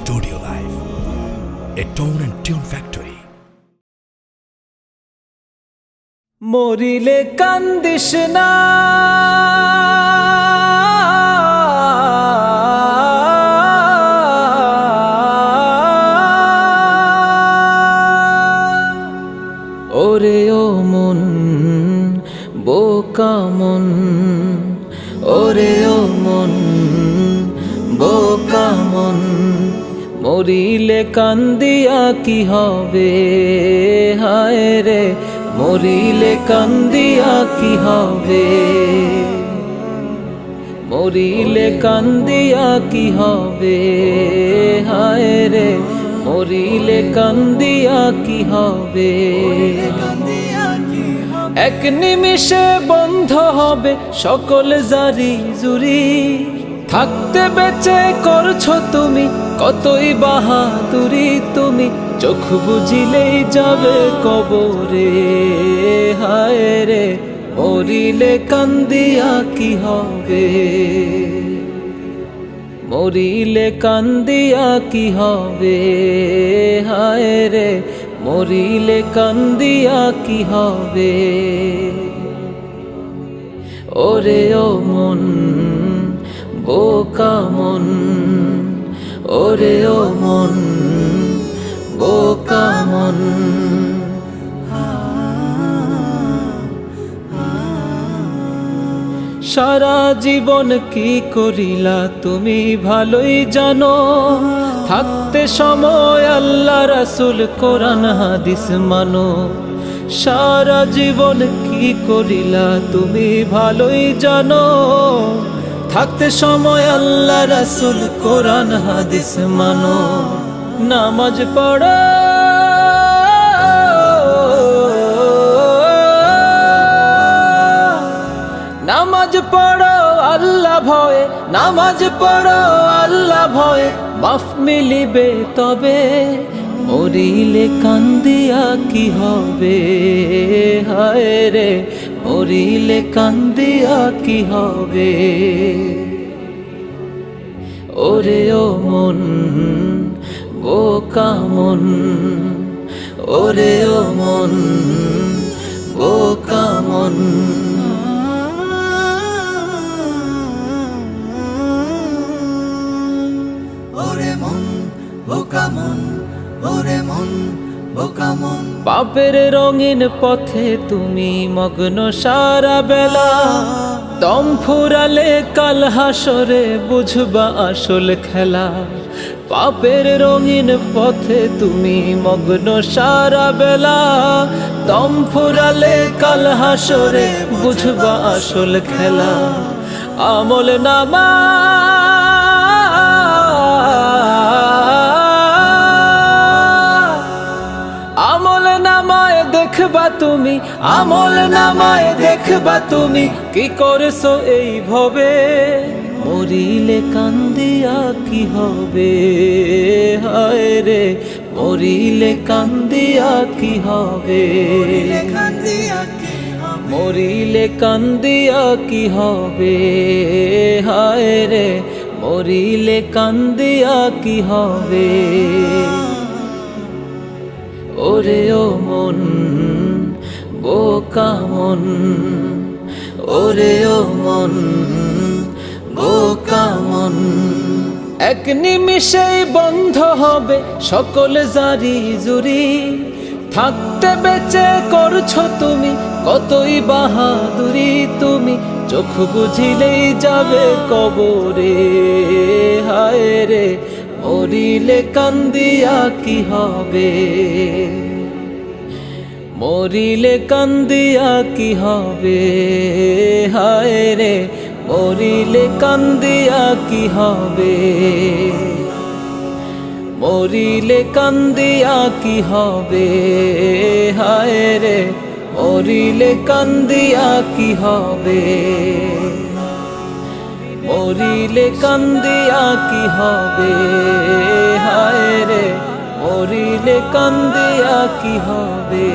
Studio Live, a tone and tune factory. মরিলে কান্দিস না, ওরে ও মন বোকা মন, ওরে ও মন বোকা মন, মরিলে কান্দিয়া কি হবে, হায় রে মরিলে কান্দিয়া কি হবে, মরিলে কান্দিয়া কি হবে, হায় রে মরিলে কান্দিয়া কি হবে। এক নিমিষে বন্ধ হবে সকল জারি জুরি, থাকতে বেঁচে করছো তুমি কতই বাহাদুরি, তুমি চোখ বুঝিলেই যাবে কবরে, হায় রে মরিলে কান্দিয়া কি হবে, মরিলে কান্দিয়া কি হবে, হায় রে মরিলে কান্দিয়া কি হবে। ওরে ও মন বোকা মন, ওরে ও মন বোকা মন, সারা জীবন কি করিলা তুমি ভালোই জানো, থাকতে সময় আল্লাহ রাসূল কোরআন হাদিস মানো, সারা জীবন কি করিলা তুমি ভালোই জানো, থাকতে সময় আল্লাহ রাসূল কোরআন হাদিস মানো, নামাজ পড়ো নামাজ পড়ো আল্লাহ ভয়ে, নামাজ পড়ো আল্লাহ ভয়ে, মাফ মিলিবে তবে, মরিলে কান্দিয়া কি হবে, হায় রে মরিলে কান্দিয়া কি হবে। ওরে ও মন বোকা মন, ওরে ও মন বোকা মন, ওরে মন বোকা মন, ওরে মন বোকা মন, পাপের রঙিন পথে তুমি মগ্ন সারা বেলা, দম ফুরালে কাল হাসরে বুঝবা আসল খেলা, পাপের রঙিন পথে তুমি মগ্ন সারা বেলা, দম ফুরালে কাল হাসরে বুঝবা আসল খেলা। আমল নামা দেখবা তুমি, আমল নামায় দেখবা তুমি কি করছো এই ভবে, মরিলে কান্দিয়া কি হবে, হায় রে মরিলে কান্দিয়া কি হবে, মরিলে কান্দিয়া কি হবে, হায় রে মরিলে কান্দিয়া কি হবে। ওরে ও মন বোকা মন, ওরে ও মন বোকা মন, এক নিমিষেই বন্ধ হবে সকল জারি জুরি, থাকতে বেঁচে করছো তুমি কতই বাহাদুরি, তুমি চোখ বুঝিলেই যাবে কবরে, হায় রে মরিলে কান্দিয়া কি হবে, মরিলে কান্দিয়া কি হবে, হায় রে মরিলে কান্দিয়া কি হবে, মরিলে কান্দিয়া কি হবে, হায় রে মরিলে কান্দিয়া কি হবে, মরিলে কান্দিয়া কি হবে, হায় রে মরিলে কান্দিয়া কি হবে।